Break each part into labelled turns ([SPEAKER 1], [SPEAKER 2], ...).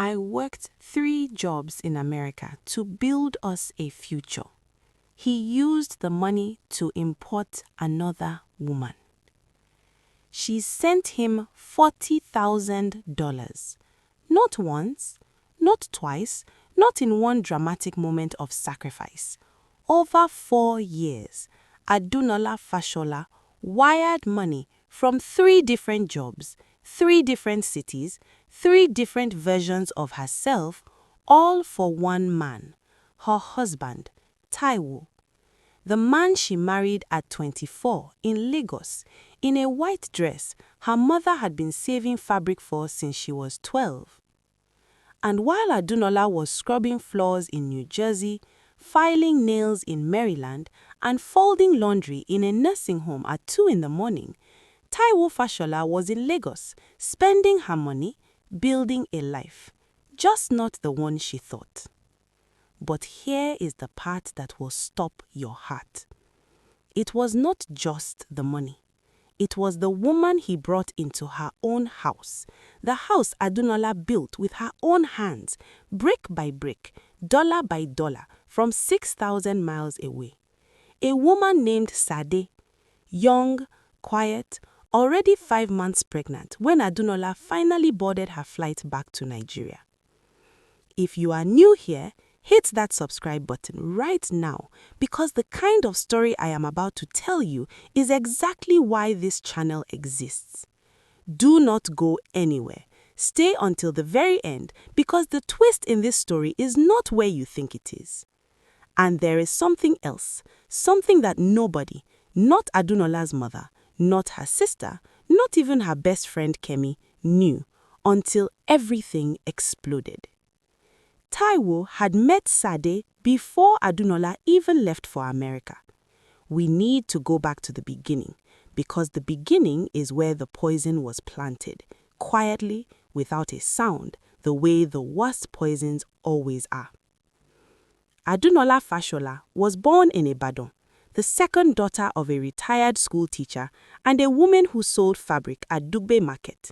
[SPEAKER 1] I worked 3 jobs in America to build us a future. He used the money to import another woman. She sent him $40,000. Not once, not twice, not in one dramatic moment of sacrifice. Over 4 years, Adunola Fashola wired money from 3 different jobs, 3 different cities, 3 different versions of herself, all for one man, her husband, Taiwo. The man she married at 24 in Lagos, in a white dress her mother had been saving fabric for since she was 12. And while Adunola was scrubbing floors in New Jersey, filing nails in Maryland, and folding laundry in a nursing home at 2 in the morning, Taiwo Fashola was in Lagos, spending her money, building a life, just not the one she thought. But here is the part that will stop your heart. It was not just the money. It was the woman he brought into her own house, the house Adunola built with her own hands, brick by brick, dollar by dollar, from 6,000 miles away. A woman named Sade, young, quiet, already 5 months pregnant when Adunola finally boarded her flight back to Nigeria. If you are new here, hit that subscribe button right now, because the kind of story I am about to tell you is exactly why this channel exists. Do not go anywhere. Stay until the very end, because the twist in this story is not where you think it is. And there is something else, something that nobody, not Adunola's mother, not her sister, not even her best friend Kemi, knew until everything exploded. Taiwo had met Sade before Adunola even left for America. We need to go back to the beginning, because the beginning is where the poison was planted, quietly, without a sound, the way the worst poisons always are. Adunola Fashola was born in Ibadan, the second daughter of a retired school teacher and a woman who sold fabric at Dugbe Market.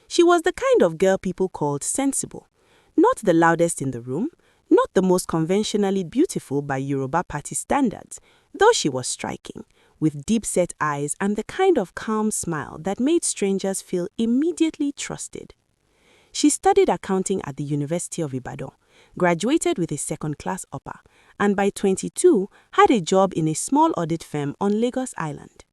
[SPEAKER 1] She was the kind of girl people called sensible. Not the loudest in the room, not the most conventionally beautiful by Yoruba party standards, though she was striking, with deep-set eyes and the kind of calm smile that made strangers feel immediately trusted. She studied accounting at the University of Ibadan, graduated with a second-class upper, and by 22 had a job in a small audit firm on Lagos Island.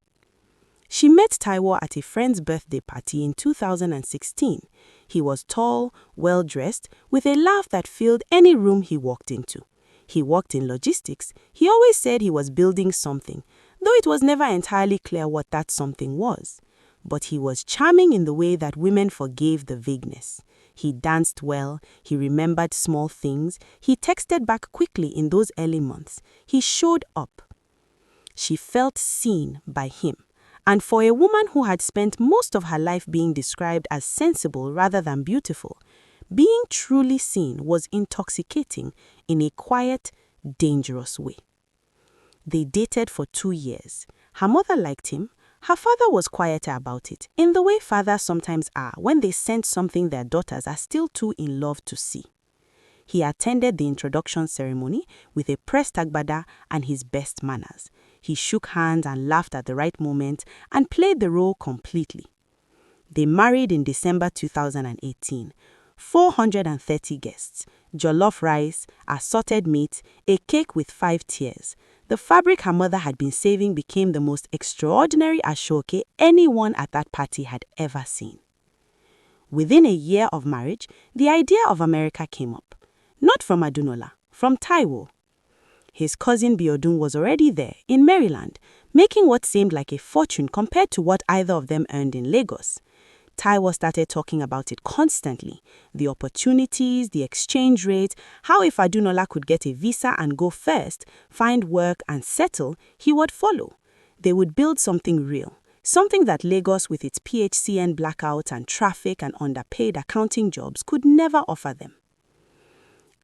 [SPEAKER 1] She met Taiwo at a friend's birthday party in 2016. He was tall, well-dressed, with a laugh that filled any room he walked into. He worked in logistics. He always said he was building something, though it was never entirely clear what that something was. But he was charming in the way that women forgave the vagueness. He danced well, he remembered small things, he texted back quickly in those early months. He showed up. She felt seen by him. And for a woman who had spent most of her life being described as sensible rather than beautiful, being truly seen was intoxicating in a quiet, dangerous way. They dated for 2 years. Her mother liked him. Her father was quieter about it, in the way fathers sometimes are when they sense something their daughters are still too in love to see. He attended the introduction ceremony with a pressed agbada and his best manners. He shook hands and laughed at the right moment and played the role completely. They married in December 2018. 430 guests, jollof rice, assorted meat, a cake with 5 tiers. The fabric her mother had been saving became the most extraordinary ashoke anyone at that party had ever seen. Within a year of marriage, the idea of America came up. Not from Adunola, from Taiwo. His cousin Biodun was already there, in Maryland, making what seemed like a fortune compared to what either of them earned in Lagos. Taiwo started talking about it constantly, the opportunities, the exchange rate, how if Adunola could get a visa and go first, find work and settle, he would follow. They would build something real, something that Lagos with its PHCN blackout and traffic and underpaid accounting jobs could never offer them.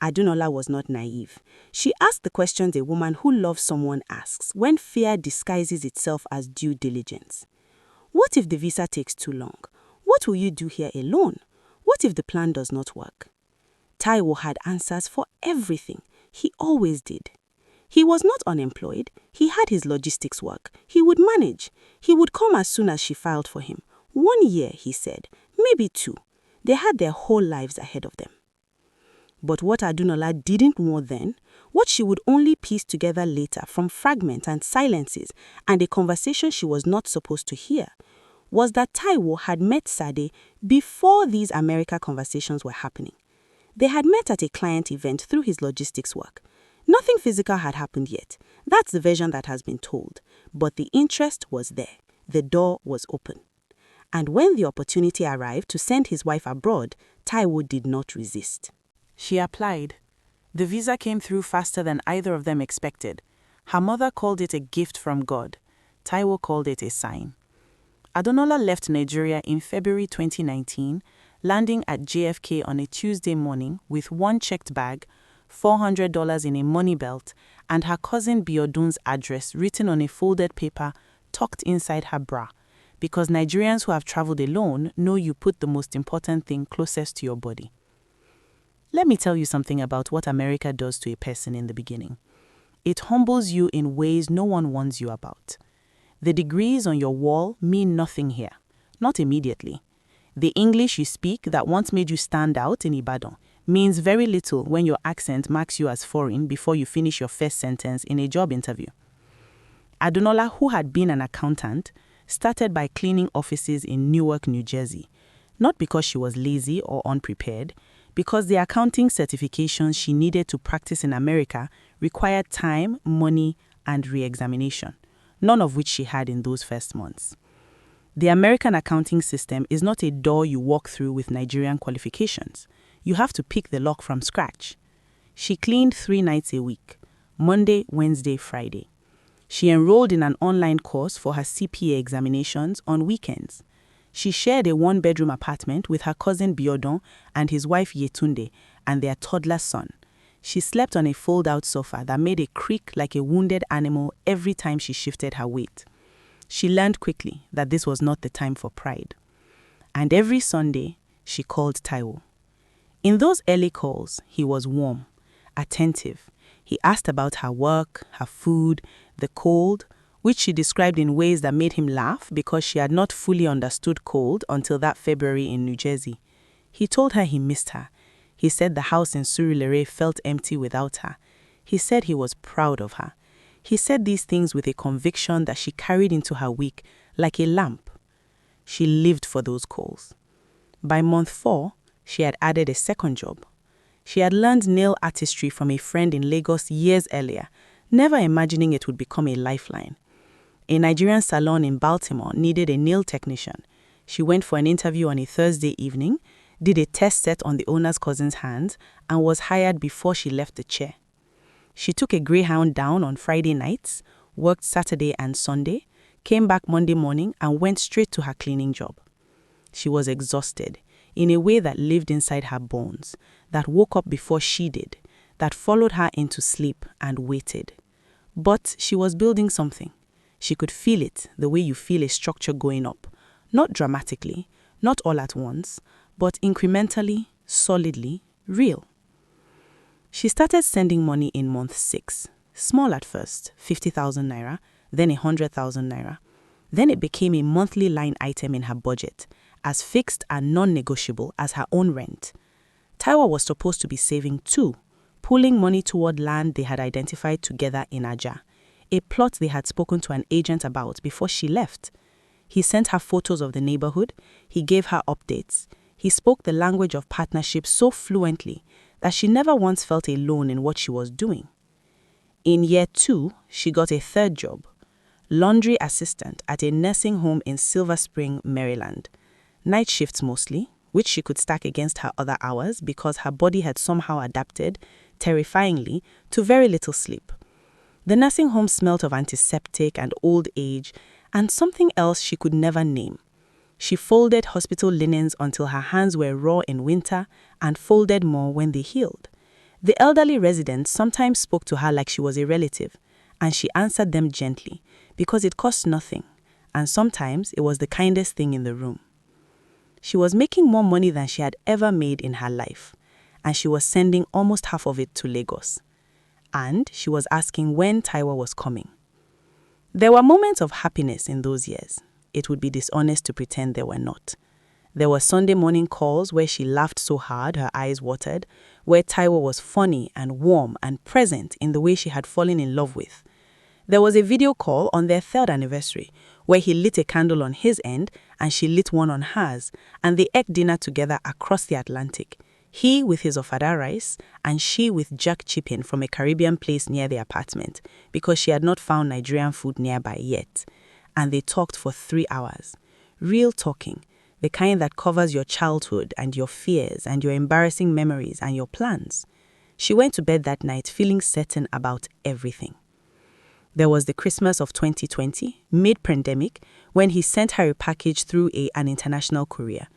[SPEAKER 1] Adunola was not naive. She asked the questions a woman who loves someone asks when fear disguises itself as due diligence. What if the visa takes too long? What will you do here alone? What if the plan does not work? Taiwo had answers for everything. He always did. He was not unemployed. He had his logistics work. He would manage. He would come as soon as she filed for him. 1 year, he said, maybe 2. They had their whole lives ahead of them. But what Adunola didn't know then, what she would only piece together later from fragments and silences and a conversation she was not supposed to hear, was that Taiwo had met Sade before these America conversations were happening. They had met at a client event through his logistics work. Nothing physical had happened yet. That's the version that has been told. But the interest was there. The door was open. And when the opportunity arrived to send his wife abroad, Taiwo did not resist.
[SPEAKER 2] She applied. The visa came through faster than either of them expected. Her mother called it a gift from God. Taiwo called it a sign. Adunola left Nigeria in February 2019, landing at JFK on a Tuesday morning with 1 checked bag, $400 in a money belt, and her cousin Biodun's address written on a folded paper tucked inside her bra, because Nigerians who have traveled alone know you put the most important thing closest to your body. Let me tell you something about what America does to a person in the beginning. It humbles you in ways no one warns you about. The degrees on your wall mean nothing here, not immediately. The English you speak that once made you stand out in Ibadan means very little when your accent marks you as foreign before you finish your first sentence in a job interview. Adunola, who had been an accountant, started by cleaning offices in Newark, New Jersey, not because she was lazy or unprepared, because the accounting certifications she needed to practice in America required time, money, and re-examination, none of which she had in those first months. The American accounting system is not a door you walk through with Nigerian qualifications. You have to pick the lock from scratch. She cleaned 3 nights a week, Monday, Wednesday, Friday. She enrolled in an online course for her CPA examinations on weekends. She shared a 1-bedroom apartment with her cousin Biodun and his wife Yetunde and their toddler son. She slept on a fold-out sofa that made a creak like a wounded animal every time she shifted her weight. She learned quickly that this was not the time for pride. And every Sunday, she called Taiwo. In those early calls, he was warm, attentive. He asked about her work, her food, the cold, which she described in ways that made him laugh because she had not fully understood cold until that February in New Jersey. He told her he missed her. He said the house in Surulere felt empty without her. He said he was proud of her. He said these things with a conviction that she carried into her week like a lamp. She lived for those calls. By month 4, she had added a second job. She had learned nail artistry from a friend in Lagos years earlier, never imagining it would become a lifeline. A Nigerian salon in Baltimore needed a nail technician. She went for an interview on a Thursday evening, did a test set on the owner's cousin's hands, and was hired before she left the chair. She took a Greyhound down on Friday nights, worked Saturday and Sunday, came back Monday morning and went straight to her cleaning job. She was exhausted, in a way that lived inside her bones, that woke up before she did, that followed her into sleep and waited. But she was building something. She could feel it the way you feel a structure going up, not dramatically, not all at once, but incrementally, solidly, real. She started sending money in month 6, small at first, 50,000 naira, then 100,000 naira. Then it became a monthly line item in her budget, as fixed and non-negotiable as her own rent. Taiwo was supposed to be saving too, pulling money toward land they had identified together in Aja, a plot they had spoken to an agent about before she left. He sent her photos of the neighborhood, he gave her updates. He spoke the language of partnership so fluently that she never once felt alone in what she was doing. In year 2, she got a third job, laundry assistant at a nursing home in Silver Spring, Maryland. Night shifts mostly, which she could stack against her other hours because her body had somehow adapted, terrifyingly, to very little sleep. The nursing home smelt of antiseptic and old age, and something else she could never name. She folded hospital linens until her hands were raw in winter and folded more when they healed. The elderly residents sometimes spoke to her like she was a relative, and she answered them gently because it cost nothing, and sometimes it was the kindest thing in the room. She was making more money than she had ever made in her life, and she was sending almost half of it to Lagos. And she was asking when Taiwo was coming. There were moments of happiness in those years. It would be dishonest to pretend there were not. There were Sunday morning calls where she laughed so hard her eyes watered, where Taiwo was funny and warm and present in the way she had fallen in love with. There was a video call on their 3rd anniversary where he lit a candle on his end and she lit one on hers, and they ate dinner together across the Atlantic. He with his ofada rice and she with jack chicken from a Caribbean place near the apartment because she had not found Nigerian food nearby yet. And they talked for 3 hours. Real talking, the kind that covers your childhood and your fears and your embarrassing memories and your plans. She went to bed that night feeling certain about everything. There was the Christmas of 2020, mid-pandemic, when he sent her a package through an international courier.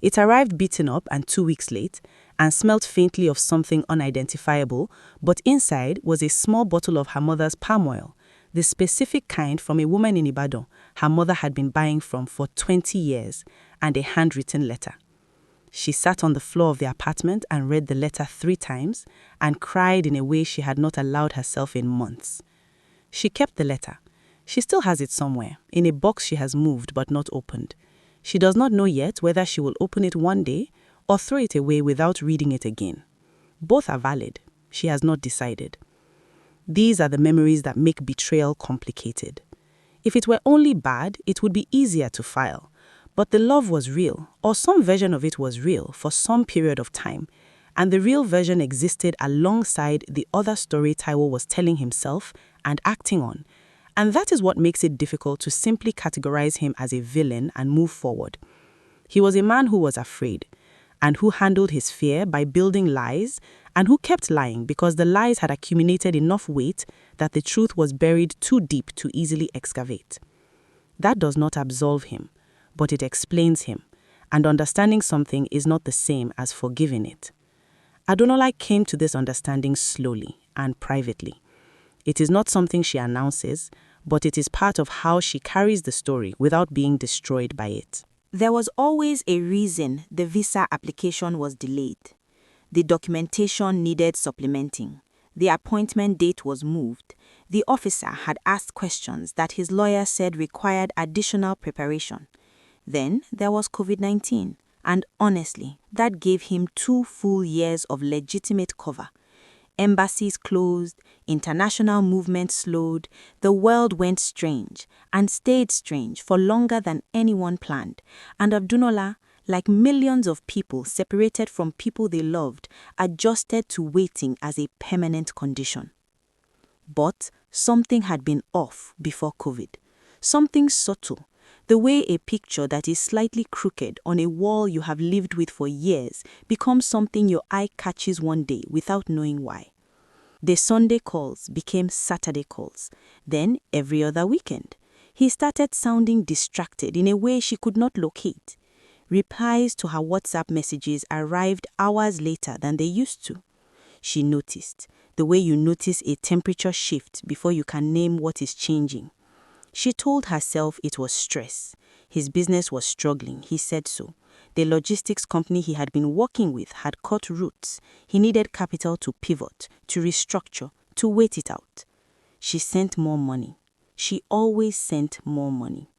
[SPEAKER 2] It arrived beaten up and 2 weeks late and smelt faintly of something unidentifiable, but inside was a small bottle of her mother's palm oil, the specific kind from a woman in Ibadan her mother had been buying from for 20 years, and a handwritten letter. She sat on the floor of the apartment and read the letter 3 times and cried in a way she had not allowed herself in months. She kept the letter. She still has it somewhere, in a box she has moved but not opened. She does not know yet whether she will open it one day or throw it away without reading it again. Both are valid. She has not decided. These are the memories that make betrayal complicated. If it were only bad, it would be easier to file. But the love was real, or some version of it was real for some period of time, and the real version existed alongside the other story Taiwo was telling himself and acting on. And that is what makes it difficult to simply categorize him as a villain and move forward. He was a man who was afraid, and who handled his fear by building lies, and who kept lying because the lies had accumulated enough weight that the truth was buried too deep to easily excavate. That does not absolve him, but it explains him, and understanding something is not the same as forgiving it. Adunola came to this understanding slowly and privately. It is not something she announces, but it is part of how she carries the story without being destroyed by it.
[SPEAKER 1] There was always a reason the visa application was delayed. The documentation needed supplementing. The appointment date was moved. The officer had asked questions that his lawyer said required additional preparation. Then there was COVID-19, and honestly, that gave him 2 full years of legitimate cover. Embassies closed, international movement slowed, the world went strange, and stayed strange for longer than anyone planned. And Adunola, like millions of people separated from people they loved, adjusted to waiting as a permanent condition. But something had been off before COVID. Something subtle. The way a picture that is slightly crooked on a wall you have lived with for years becomes something your eye catches one day without knowing why. The Sunday calls became Saturday calls, then every other weekend. He started sounding distracted in a way she could not locate. Replies to her WhatsApp messages arrived hours later than they used to. She noticed, the way you notice a temperature shift before you can name what is changing. She told herself it was stress. His business was struggling, he said so. The logistics company he had been working with had cut roots. He needed capital to pivot, to restructure, to wait it out. She sent more money. She always sent more money.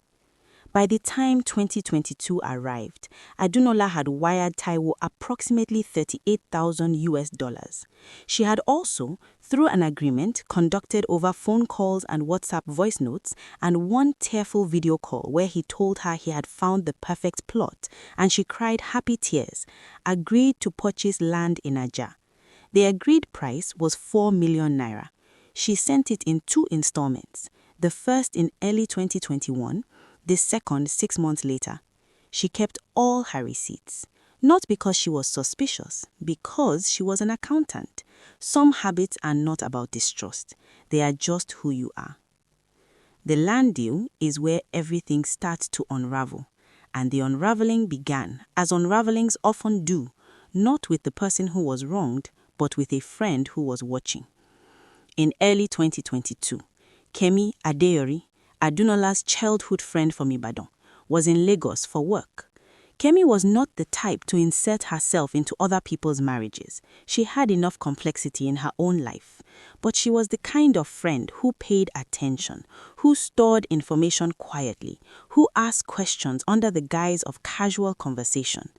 [SPEAKER 1] By the time 2022 arrived, Adunola had wired Taiwo approximately $38,000. She had also, through an agreement conducted over phone calls and WhatsApp voice notes, and one tearful video call where he told her he had found the perfect plot, and she cried happy tears, agreed to purchase land in Aja. The agreed price was 4 million naira. She sent it in 2 installments, the first in early 2021, the second 6 months later. She kept all her receipts, not because she was suspicious, because she was an accountant. Some habits are not about distrust. They are just who you are. The land deal is where everything starts to unravel, and the unraveling began, as unravelings often do, not with the person who was wronged, but with a friend who was watching. In early 2022, Kemi Adeyori, Adunola's childhood friend from Ibadan, was in Lagos for work.
[SPEAKER 2] Kemi was not the type to insert herself into other people's marriages. She had enough complexity in her own life. But she was the kind of friend who paid attention, who stored information quietly, who asked questions under the guise of casual conversation.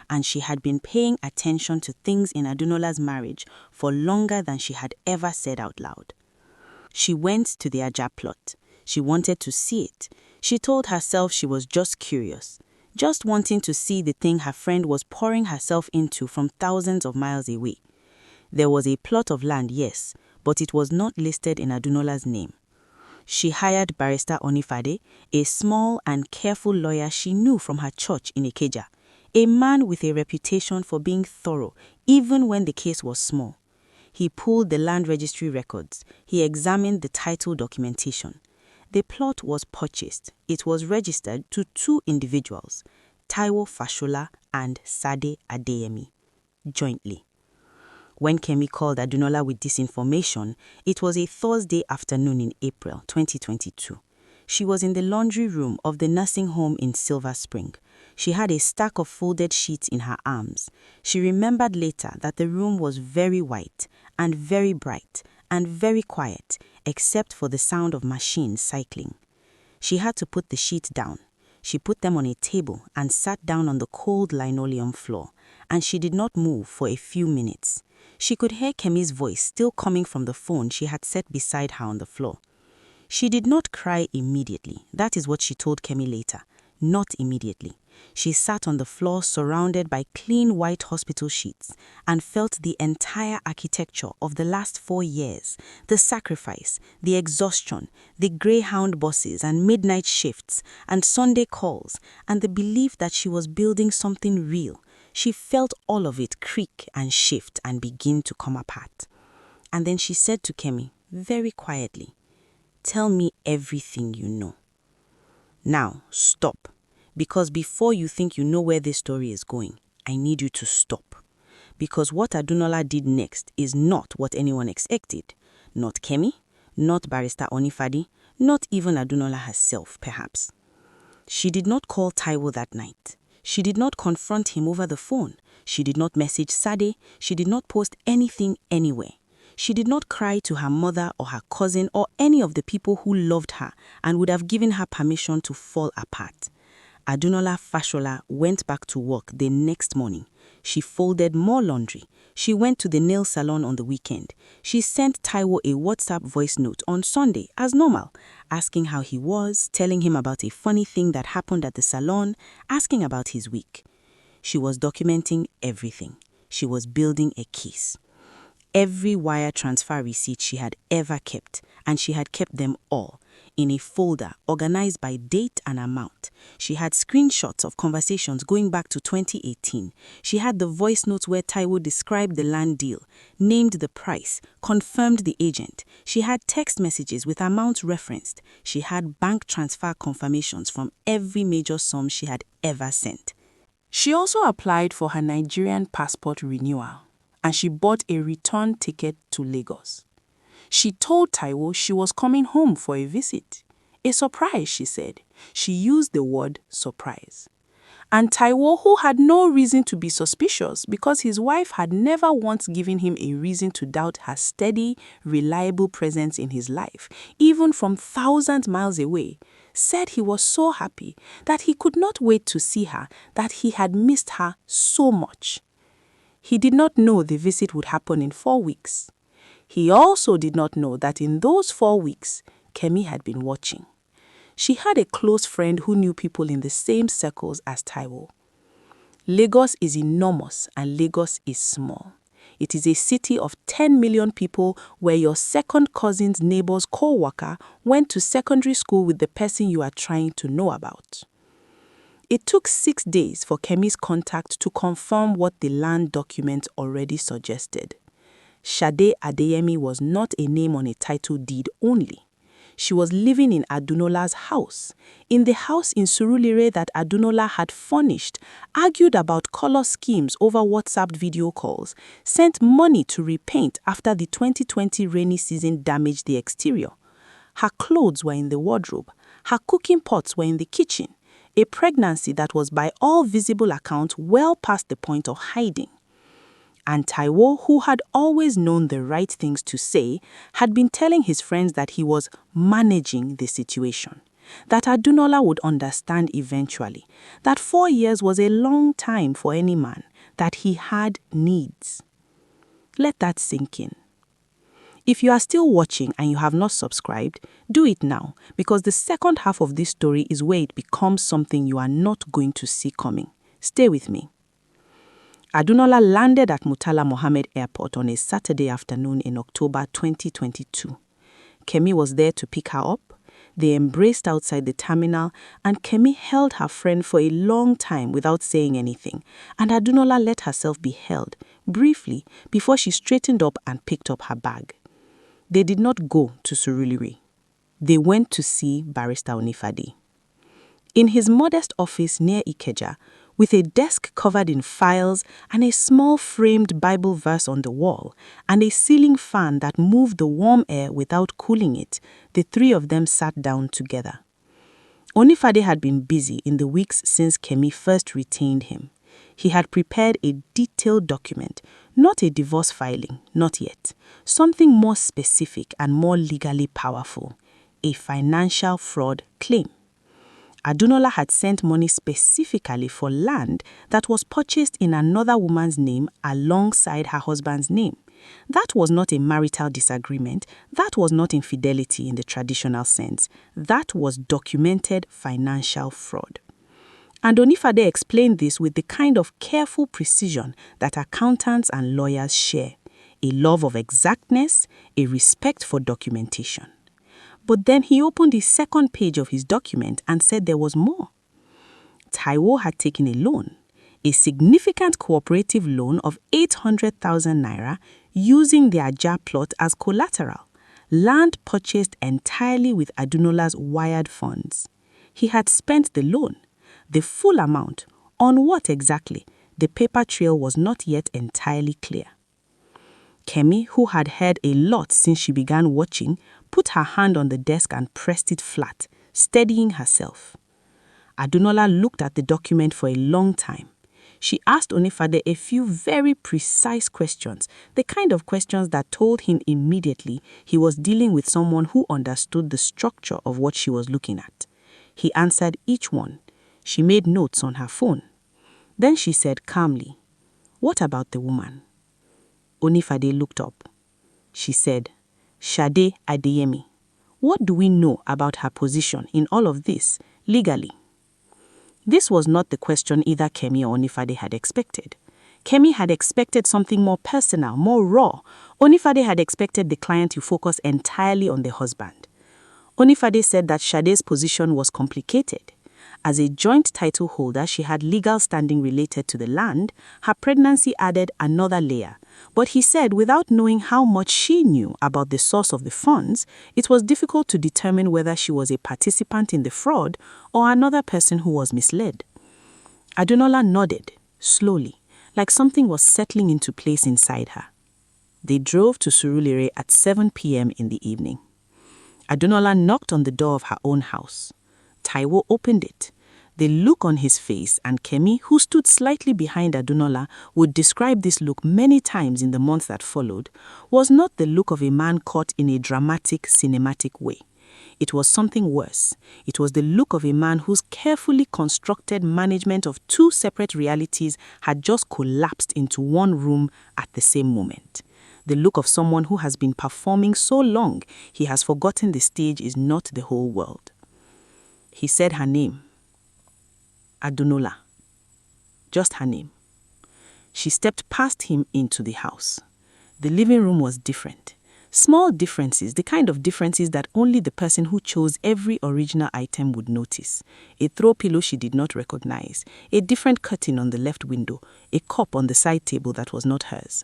[SPEAKER 2] And she had been paying attention to things in Adunola's marriage for longer than she had ever said out loud. She went to the Aja plot. She wanted to see it. She told herself she was just curious, just wanting to see the thing her friend was pouring herself into from thousands of miles away. There was a plot of land, yes, but it was not listed in Adunola's name. She hired Barrister Onifade, a small and careful lawyer she knew from her church in Ikeja, a man with a reputation for being thorough even when the case was small. He pulled the land registry records. He examined the title documentation. The plot was purchased. It was registered to 2 individuals, Adunola Fashola and Sade Adeyemi, jointly. When Kemi called Adunola with this information, it was a Thursday afternoon in April 2022. She was in the laundry room of the nursing home in Silver Spring. She had a stack of folded sheets in her arms. She remembered later that the room was very white and very bright and very quiet, except for the sound of machines cycling. She had to put the sheets down. She put them on a table and sat down on the cold linoleum floor, and she did not move for a few minutes. She could hear Kemi's voice still coming from the phone she had set beside her on the floor. She did not cry immediately. That is what she told Kemi later. Not immediately. She sat on the floor surrounded by clean white hospital sheets and felt the entire architecture of the last 4 years, the sacrifice, the exhaustion, the greyhound buses and midnight shifts and Sunday calls, and the belief that she was building something real. She felt all of it creak and shift and begin to come apart. And then she said to Kemi, very quietly, "Tell me everything you know. Now, stop. Because before you think you know where this story is going, I need you to stop. Because what Adunola did next is not what anyone expected. Not Kemi, not Barrister Onifade, not even Adunola herself, perhaps. She did not call Taiwo that night. She did not confront him over the phone. She did not message Sade. She did not post anything anywhere. She did not cry to her mother or her cousin or any of the people who loved her and would have given her permission to fall apart. Adunola Fashola went back to work the next morning. She folded more laundry. She went to the nail salon on the weekend. She sent Taiwo a WhatsApp voice note on Sunday as normal, asking how he was, telling him about a funny thing that happened at the salon, asking about his week. She was documenting everything. She was building a case. Every wire transfer receipt she had ever kept, and she had kept them all, in a folder organized by date and amount. She had screenshots of conversations going back to 2018. She had the voice notes where Taiwo described the land deal, named the price, confirmed the agent. She had text messages with amounts referenced. She had bank transfer confirmations from every major sum she had ever sent. She also applied for her Nigerian passport renewal, and she bought a return ticket to Lagos. She told Taiwo she was coming home for a visit. A surprise, she said. She used the word surprise. And Taiwo, who had no reason to be suspicious because his wife had never once given him a reason to doubt her steady, reliable presence in his life, even from thousands miles away, said he was so happy that he could not wait to see her, that he had missed her so much. He did not know the visit would happen in 4 weeks. He also did not know that in those 4 weeks, Kemi had been watching. She had a close friend who knew people in the same circles as Taiwo. Lagos is enormous and Lagos is small. It is a city of 10 million people where your second cousin's neighbor's co-worker went to secondary school with the person you are trying to know about. It took 6 days for Kemi's contact to confirm what the land document already suggested. Sade Adeyemi was not a name on a title deed only. She was living in Adunola's house, in the house in Surulere that Adunola had furnished, argued about color schemes over WhatsApp video calls, sent money to repaint after the 2020 rainy season damaged the exterior. Her clothes were in the wardrobe. Her cooking pots were in the kitchen.
[SPEAKER 1] a pregnancy that was by all visible accounts well past the point of hiding. And Taiwo, who had always known the right things to say, had been telling his friends that he was managing the situation, that Adunola would understand eventually, that 4 years was a long time for any man, that he had needs. Let that sink in. If you are still watching and you have not subscribed, do it now, because the second half of this story is where it becomes something you are not going to see coming. Stay with me. Adunola landed at Murtala Mohammed Airport on a Saturday afternoon in October 2022. Kemi was there to pick her up. They embraced outside the terminal, and Kemi held her friend for a long time without saying anything, and Adunola let herself be held, briefly, before she straightened up and picked up her bag. They did not go to Surulere. They went to see Barrister Onifade. In his modest office near Ikeja, with a desk covered in files and a small framed Bible verse on the wall, and a ceiling fan that moved the warm air without cooling it, the three of them sat down together. Onifade had been busy in the weeks since Kemi first retained him. He had prepared a detailed document, not a divorce filing, not yet, something more specific and more legally powerful, a financial fraud claim. Adunola had sent money specifically for land that was purchased in another woman's name alongside her husband's name. That was not a marital disagreement. That was not infidelity in the traditional sense. That was documented financial fraud. And Onifade explained this with the kind of careful precision that accountants and lawyers share, a love of exactness, a respect for documentation. But then he opened the second page of his document and said there was more. Taiwo had taken a loan, a significant cooperative loan of 800,000 naira, using the Aja plot as collateral, land purchased entirely with Adunola's wired funds. He had spent the loan, the full amount. On what exactly? The paper trail was not yet entirely clear. Kemi, who had heard a lot since she began watching, put her hand on the desk and pressed it flat, steadying herself. Adunola looked at the document for a long time. She asked Onifade a few very precise questions, the kind of questions that told him immediately he was dealing with someone who understood the structure of what she was looking at. He answered each one. She made notes on her phone. Then she said calmly, "What about the woman?" Onifade looked up. She said, "Shade Adeyemi. What do we know about her position in all of this, legally?" This was not the question either Kemi or Onifade had expected. Kemi had expected something more personal, more raw. Onifade had expected the client to focus entirely on the husband. Onifade said that Shade's position was complicated. As a joint title holder, she had legal standing related to the land. Her pregnancy added another layer. But he said without knowing how much she knew about the source of the funds, it was difficult to determine whether she was a participant in the fraud or another person who was misled. Adunola nodded, slowly, like something was settling into place inside her. They drove to Surulere at 7 p.m. in the evening. Adunola knocked on the door of her own house. Taiwo opened it. The look on his face, and Kemi, who stood slightly behind Adunola, would describe this look many times in the months that followed, was not the look of a man caught in a dramatic, cinematic way. It was something worse. It was the look of a man whose carefully constructed management of two separate realities had just collapsed into one room at the same moment. The look of someone who has been performing so long, he has forgotten the stage is not the whole world. He said her name. Adunola. Just her name. She stepped past him into the house. The living room was different. Small differences, the kind of differences that only the person who chose every original item would notice. A throw pillow she did not recognize, a different curtain on the left window, a cup on the side table that was not hers.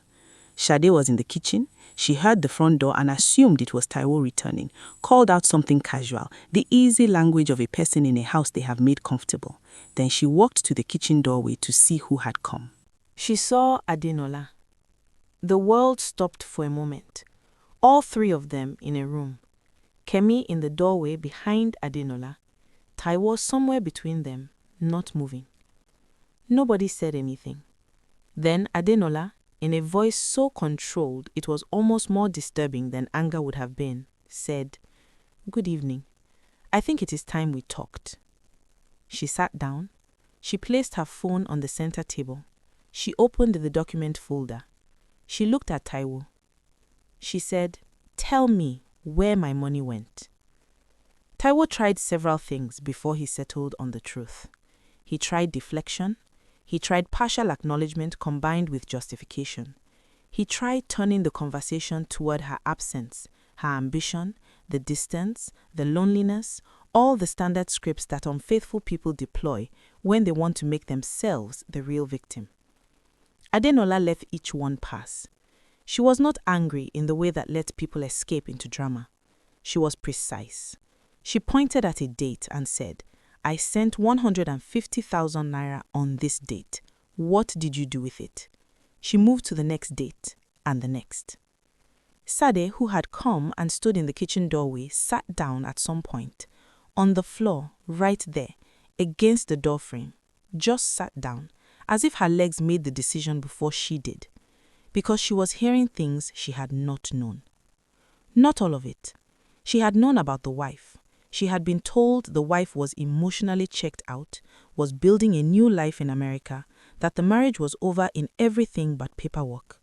[SPEAKER 1] Shade was in the kitchen. She heard the front door and assumed it was Taiwo returning, called out something casual, the easy language of a person in a house they have made comfortable. Then she walked to the kitchen doorway to see who had come. She saw Adunola. The world stopped for a moment. All three of them in a room. Kemi in the doorway behind Adunola. Taiwo somewhere between them, not moving. Nobody said anything. Then Adunola, in a voice so controlled it was almost more disturbing than anger would have been, said, "Good evening. I think it is time we talked." She sat down. She placed her phone on the center table. She opened the document folder. She looked at Taiwo. She said, "Tell me where my money went." Taiwo tried several things before he settled on the truth. He tried deflection. He tried partial acknowledgement combined with justification. He tried turning the conversation toward her absence, her ambition, the distance, the loneliness, all the standard scripts that unfaithful people deploy when they want to make themselves the real victim. Adunola let each one pass. She was not angry in the way that lets people escape into drama. She was precise. She pointed at a date and said, "I sent 150,000 naira on this date. What did you do with it?" She moved to the next date and the next. Sade, who had come and stood in the kitchen doorway, sat down at some point, on the floor, right there, against the doorframe, just sat down, as if her legs made the decision before she did, because she was hearing things she had not known. Not all of it. She had known about the wife. She had been told the wife was emotionally checked out, was building a new life in America, that the marriage was over in everything but paperwork.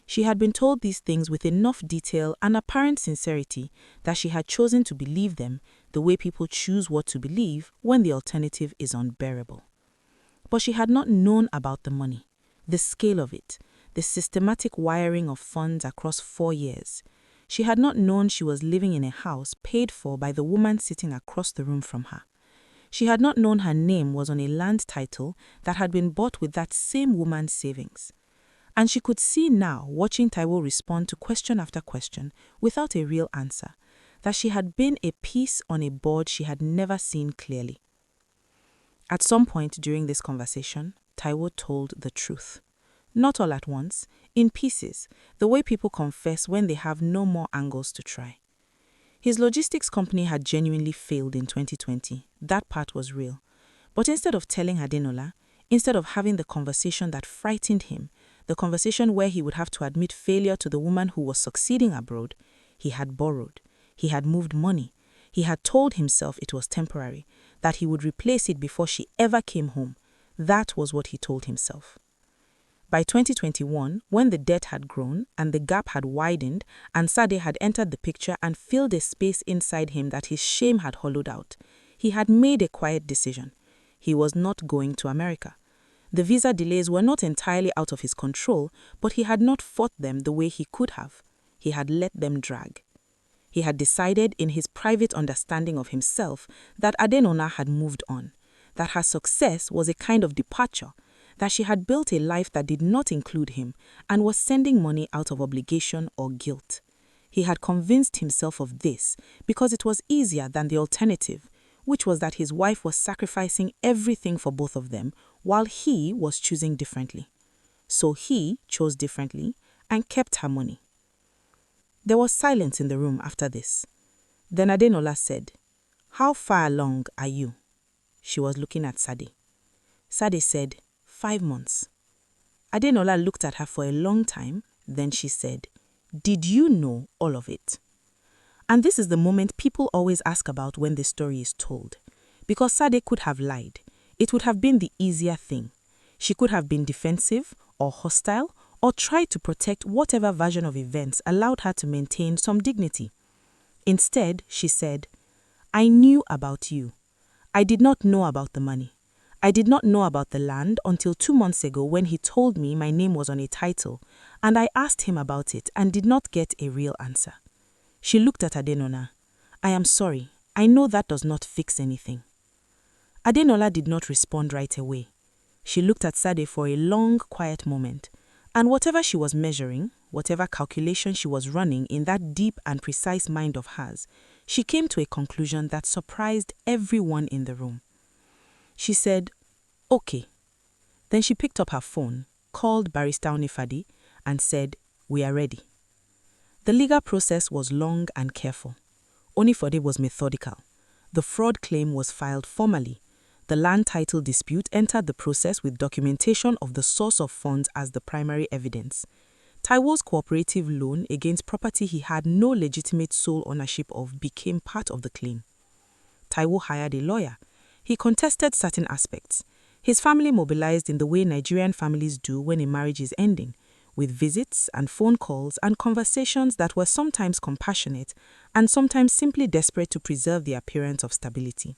[SPEAKER 1] She had been told these things with enough detail and apparent sincerity that she had chosen to believe them the way people choose what to believe when the alternative is unbearable. But she had not known about the money, the scale of it, the systematic wiring of funds across 4 years. She had not known she was living in a house paid for by the woman sitting across the room from her. She had not known her name was on a land title that had been bought with that same woman's savings. And she could see now, watching Taiwo respond to question after question without a real answer, that she had been a piece on a board she had never seen clearly. At some point during this conversation, Taiwo told the truth. Not all at once, in pieces, the way people confess when they have no more angles to try. His logistics company had genuinely failed in 2020. That part was real. But instead of telling Adunola, instead of having the conversation that frightened him, the conversation where he would have to admit failure to the woman who was succeeding abroad, he had borrowed. He had moved money. He had told himself it was temporary, that he would replace it before she ever came home. That was what he told himself. By 2021, when the debt had grown and the gap had widened and Sade had entered the picture and filled a space inside him that his shame had hollowed out, he had made a quiet decision. He was not going to America. The visa delays were not entirely out of his control, but he had not fought them the way he could have. He had let them drag. He had decided in his private understanding of himself that Adunola had moved on, that her success was a kind of departure, that she had built a life that did not include him and was sending money out of obligation or guilt. He had convinced himself of this because it was easier than the alternative, which was that his wife was sacrificing everything for both of them while he was choosing differently. So he chose differently and kept her money. There was silence in the room after this. Then Adunola said, "How far along are you?" She was looking at Sade. Sade said, 5 months. Adunola looked at her for a long time, then she said, "Did you know all of it?" And this is the moment people always ask about when the story is told. Because Sade could have lied. It would have been the easier thing. She could have been defensive or hostile or tried to protect whatever version of events allowed her to maintain some dignity. Instead, she said, "I knew about you. I did not know about the money. I did not know about the land until 2 months ago when he told me my name was on a title, and I asked him about it and did not get a real answer." She looked at Adunola. "I am sorry. I know that does not fix anything." Adunola did not respond right away. She looked at Sade for a long, quiet moment, and whatever she was measuring, whatever calculation she was running in that deep and precise mind of hers, she came to a conclusion that surprised everyone in the room. She said, "Okay." Then she picked up her phone, called Barrister Onifadi, and said, "We are ready." The legal process was long and careful. Onifadi was methodical. The fraud claim was filed formally. The land title dispute entered the process with documentation of the source of funds as the primary evidence. Taiwo's cooperative loan against property he had no legitimate sole ownership of became part of the claim. Taiwo hired a lawyer. He contested certain aspects. His family mobilized in the way Nigerian families do when a marriage is ending, with visits and phone calls and conversations that were sometimes compassionate and sometimes simply desperate to preserve the appearance of stability.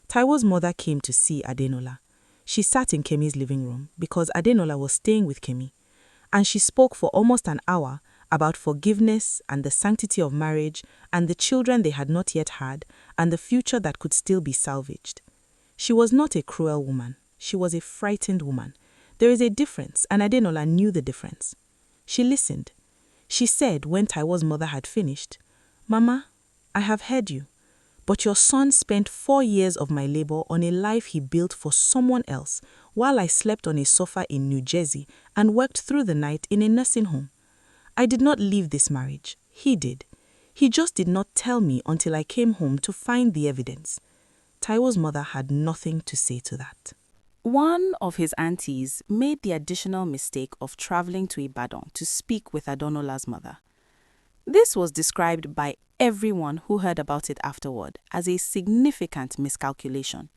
[SPEAKER 1] Taiwo's mother came to see Adunola. She sat in Kemi's living room because Adunola was staying with Kemi, and she spoke for almost an hour about forgiveness and the sanctity of marriage and the children they had not yet had and the future that could still be salvaged. She was not a cruel woman. She was a frightened woman. There is a difference, and Adunola knew the difference. She listened. She said when Taiwo's mother had finished, "Mama, I have heard you, but your son spent 4 years of my labor on a life he built for someone else while I slept on a sofa in New Jersey and worked through the night in a nursing home. I did not leave this marriage. He did. He just did not tell me until I came home to find the evidence." Taiwo's mother had nothing to say to that.
[SPEAKER 2] One of his aunties made the additional mistake of traveling to Ibadan to speak with Adonola's mother. This was described by everyone who heard about it afterward as a significant miscalculation.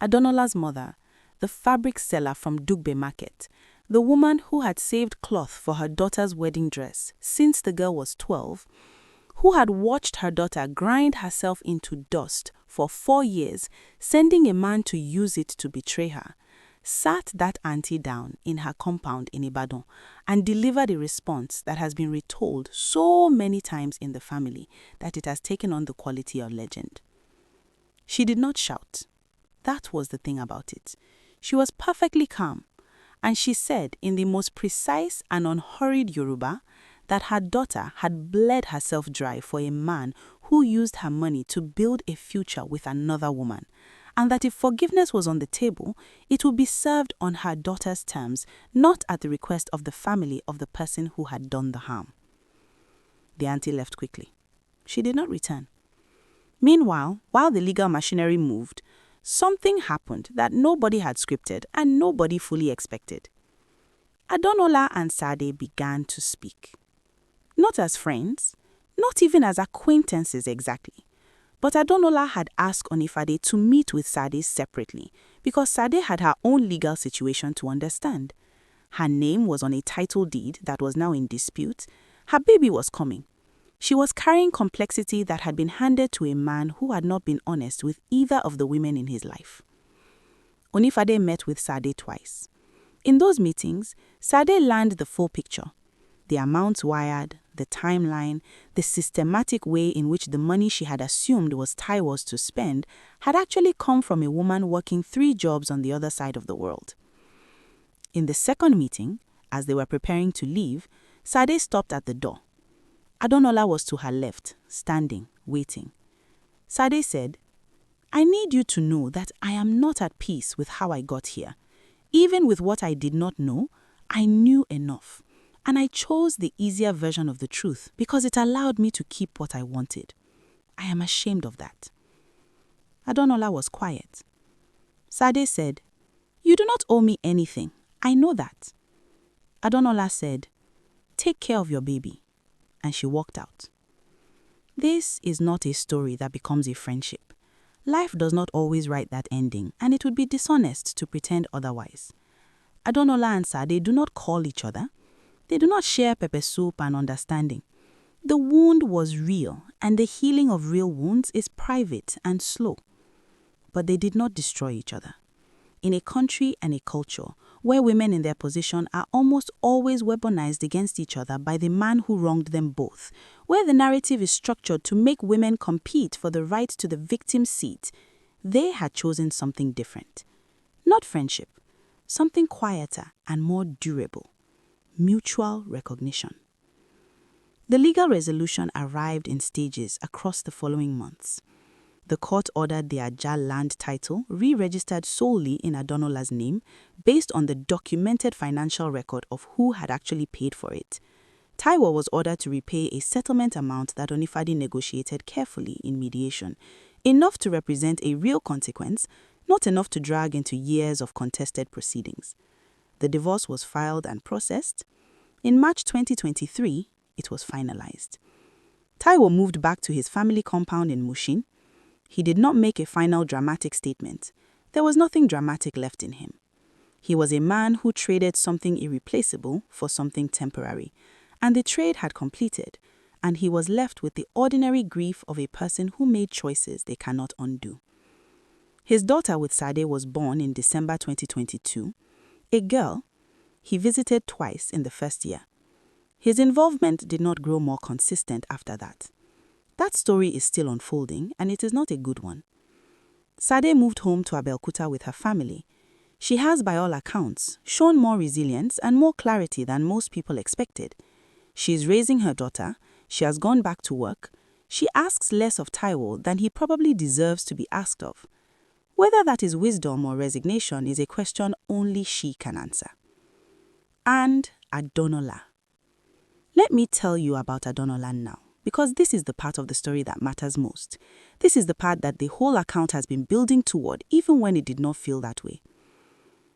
[SPEAKER 2] Adonola's mother, the fabric seller from Dugbe Market, the woman who had saved cloth for her daughter's wedding dress since the girl was 12, who had watched her daughter grind herself into dust for 4 years, sending a man to use it to betray her, sat that auntie down in her compound in Ibadan and delivered a response that has been retold so many times in the family that it has taken on the quality of legend. She did not shout. That was the thing about it. She was perfectly calm, and she said in the most precise and unhurried Yoruba that her daughter had bled herself dry for a man who used her money to build a future with another woman, and that if forgiveness was on the table, it would be served on her daughter's terms, not at the request of the family of the person who had done the harm. The auntie left quickly. She did not return. Meanwhile, while the legal machinery moved, something happened that nobody had scripted and nobody fully expected. Adunola and Sade began to speak. Not as friends, not even as acquaintances exactly, but Adunola had asked Onifade to meet with Sade separately because Sade had her own legal situation to understand. Her name was on a title deed that was now in dispute. Her baby was coming. She was carrying complexity that had been handed to a man who had not been honest with either of the women in his life. Onifade met with Sade twice. In those meetings, Sade learned the full picture. The amounts wired, the timeline, the systematic way in which the money she had assumed was Taiwo's to spend had actually come from a woman working 3 jobs on the other side of the world. In the second meeting, as they were preparing to leave, Sade stopped at the door. Adunola was to her left, standing, waiting. Sade said, "I need you to know that I am not at peace with how I got here. Even with what I did not know, I knew enough. And I chose the easier version of the truth because it allowed me to keep what I wanted. I am ashamed of that." Adunola was quiet. Sade said, "You do not owe me anything. I know that." Adunola said, "Take care of your baby." And she walked out. This is not a story that becomes a friendship. Life does not always write that ending, and it would be dishonest to pretend otherwise. Adunola and Sade do not call each other. They do not share pepper soup and understanding. The wound was real, and the healing of real wounds is private and slow. But they did not destroy each other. In a country and a culture where women in their position are almost always weaponized against each other by the man who wronged them both, where the narrative is structured to make women compete for the right to the victim's seat, they had chosen something different. Not friendship, something quieter and more durable. Mutual recognition. The legal resolution arrived in stages across the following months. The court ordered the Ajah land title re-registered solely in Adonola's name based on the documented financial record of who had actually paid for it. Taiwo was ordered to repay a settlement amount that Onifade negotiated carefully in mediation, enough to represent a real consequence,
[SPEAKER 1] not enough to drag into years of contested proceedings. The divorce was filed and processed. In March 2023, it was finalized. Taiwo moved back to his family compound in Mushin. He did not make a final dramatic statement. There was nothing dramatic left in him. He was a man who traded something irreplaceable for something temporary, and the trade had completed, and he was left with the ordinary grief of a person who made choices they cannot undo. His daughter with Sade was born in December 2022. A girl he visited twice in the first year. His involvement did not grow more consistent after that. That story is still unfolding, and it is not a good one. Sade moved home to Abeokuta with her family. She has, by all accounts, shown more resilience and more clarity than most people expected. She is raising her daughter. She has gone back to work. She asks less of Taiwo than he probably deserves to be asked of. Whether that is wisdom or resignation is a question only she can answer. And Adunola. Let me tell you about Adunola now, because this is the part of the story that matters most. This is the part that the whole account has been building toward, even when it did not feel that way.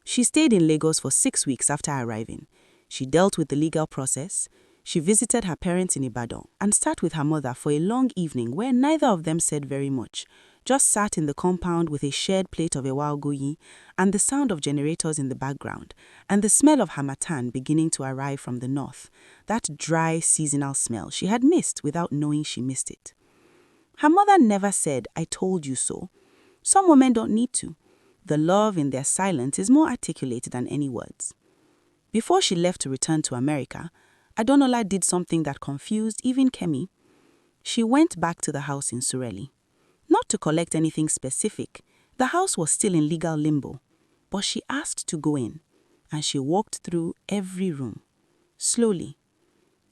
[SPEAKER 1] She stayed in Lagos for 6 weeks after arriving. She dealt with the legal process. She visited her parents in Ibadan and sat with her mother for a long evening where neither of them said very much, just sat in the compound with a shared plate of ewa ogoyi and the sound of generators in the background and the smell of harmattan beginning to arrive from the north, that dry seasonal smell she had missed without knowing she missed it. Her mother never said, "I told you so." Some women don't need to. The love in their silence is more articulate than any words. Before she left to return to America, Adunola did something that confused even Kemi. She went back to the house in Sureli. Not to collect anything specific, the house was still in legal limbo, but she asked to go in, and she walked through every room, slowly.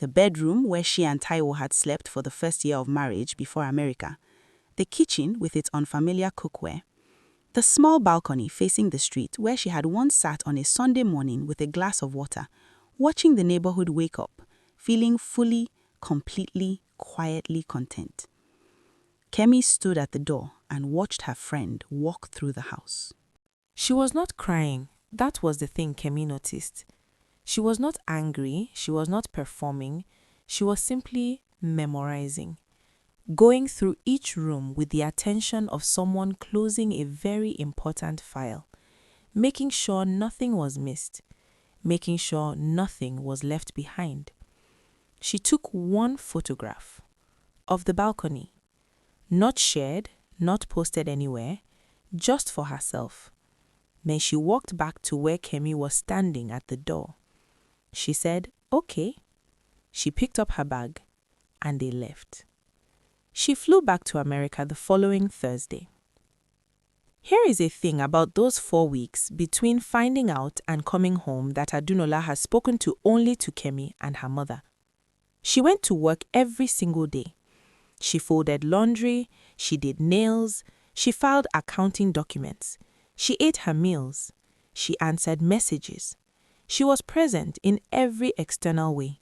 [SPEAKER 1] The bedroom where she and Taiwo had slept for the first year of marriage before America, the kitchen with its unfamiliar cookware, the small balcony facing the street where she had once sat on a Sunday morning with a glass of water, watching the neighborhood wake up, feeling fully, completely, quietly content. Kemi stood at the door and watched her friend walk through the house.
[SPEAKER 3] She was not crying. That was the thing Kemi noticed. She was not angry. She was not performing. She was simply memorizing, going through each room with the attention of someone closing a very important file, making sure nothing was missed, making sure nothing was left behind. She took one photograph of the balcony, not shared, not posted anywhere, just for herself. Then she walked back to where Kemi was standing at the door. She said, "Okay." She picked up her bag and they left. She flew back to America the following Thursday. Here is a thing about those 4 weeks between finding out and coming home that Adunola has spoken to only to Kemi and her mother. She went to work every single day. She folded laundry, she did nails, she filed accounting documents, she ate her meals, she answered messages. She was present in every external way.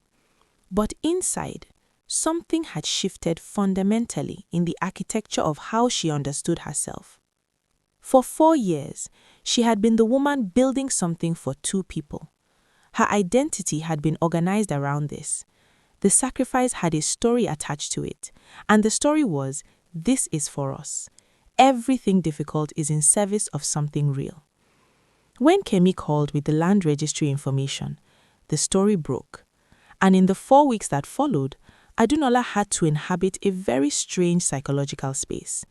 [SPEAKER 3] But inside, something had shifted fundamentally in the architecture of how she understood herself. For 4 years, she had been the woman building something for 2 people. Her identity had been organized around this. The sacrifice had a story attached to it, and the story was, this is for us. Everything difficult is in service of something real. When Kemi called with the land registry information, the story broke. And in the 4 weeks that followed, Adunola had to inhabit a very strange psychological space,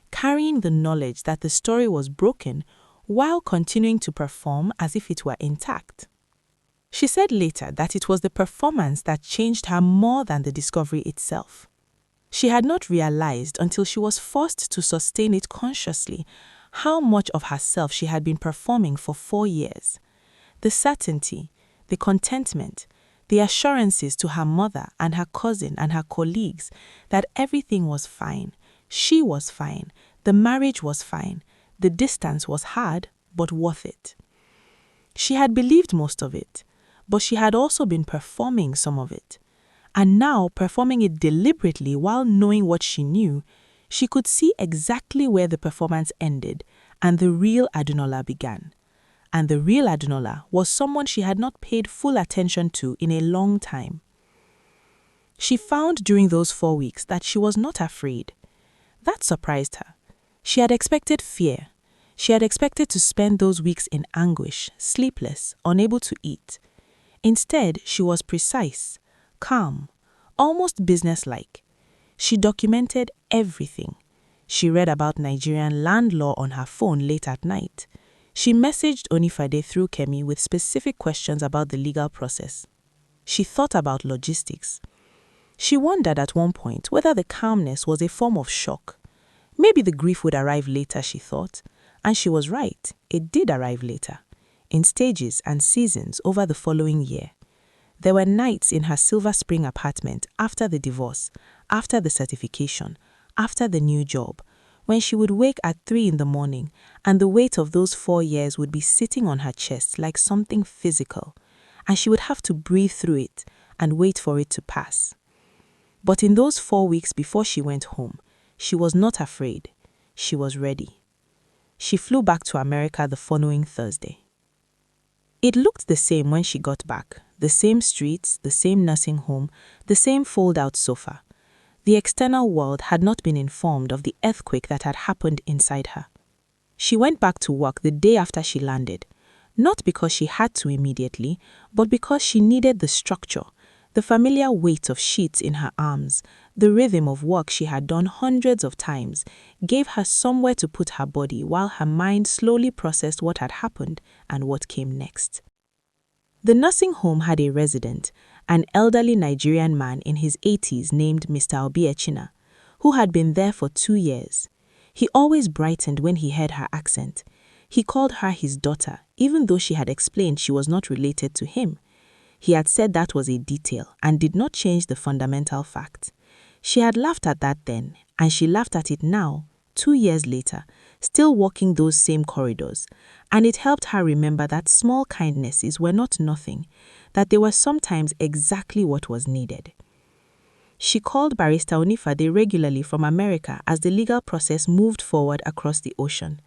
[SPEAKER 3] carrying the knowledge that the story was broken while continuing to perform as if it were intact. She said later that it was the performance that changed her more than the discovery itself. She had not realized until she was forced to sustain it consciously how much of herself she had been performing for 4 years. The certainty, the contentment, the assurances to her mother and her cousin and her colleagues that everything was fine, she was fine, the marriage was fine, the distance was hard but worth it. She had believed most of it, but she had also been performing some of it. And now, performing it deliberately while knowing what she knew, she could see exactly where the performance ended
[SPEAKER 2] and the real Adunola began. And the real Adunola was someone she had not paid full attention to in a long time. She found during those 4 weeks that she was not afraid. That surprised her. She had expected fear. She had expected to spend those weeks in anguish, sleepless, unable to eat. Instead, she was precise, calm, almost businesslike. She documented everything. She read about Nigerian land law on her phone late at night. She messaged Onifade through Kemi with specific questions about the legal process. She thought about logistics. She wondered at one point whether the calmness was a form of shock. Maybe the grief would arrive later, she thought. And she was right, it did arrive later, in stages and seasons over the following year. There were nights in her Silver Spring apartment after the divorce, after the certification, after the new job, when she would wake at 3 in the morning and the weight of those 4 years would be sitting on her chest like something physical, and she would have to breathe through it and wait for it to pass. But in those 4 weeks before she went home, she was not afraid. She was ready. She flew back to America the following Thursday. It looked the same when she got back. The same streets, the same nursing home, the same fold-out sofa. The external world had not been informed of the earthquake that had happened inside her. She went back to work the day after she landed, not because she had to immediately, but because she needed the structure, the familiar weight of sheets in her arms, the rhythm of work she had done hundreds of times, gave her somewhere to put her body while her mind slowly processed what had happened and what came next. The nursing home had a resident, an elderly Nigerian man in his 80s named Mr. Obiechina, who had been there for 2 years. He always brightened when he heard her accent. He called her his daughter, even though she had explained she was not related to him. He had said that was a detail and did not change the fundamental fact. She had laughed at that then, and she laughed at it now, 2 years later, still walking those same corridors, and it helped her remember that small kindnesses were not nothing, that they were sometimes exactly what was needed. She called Barrister Onifade regularly from America as the legal process moved forward across the ocean.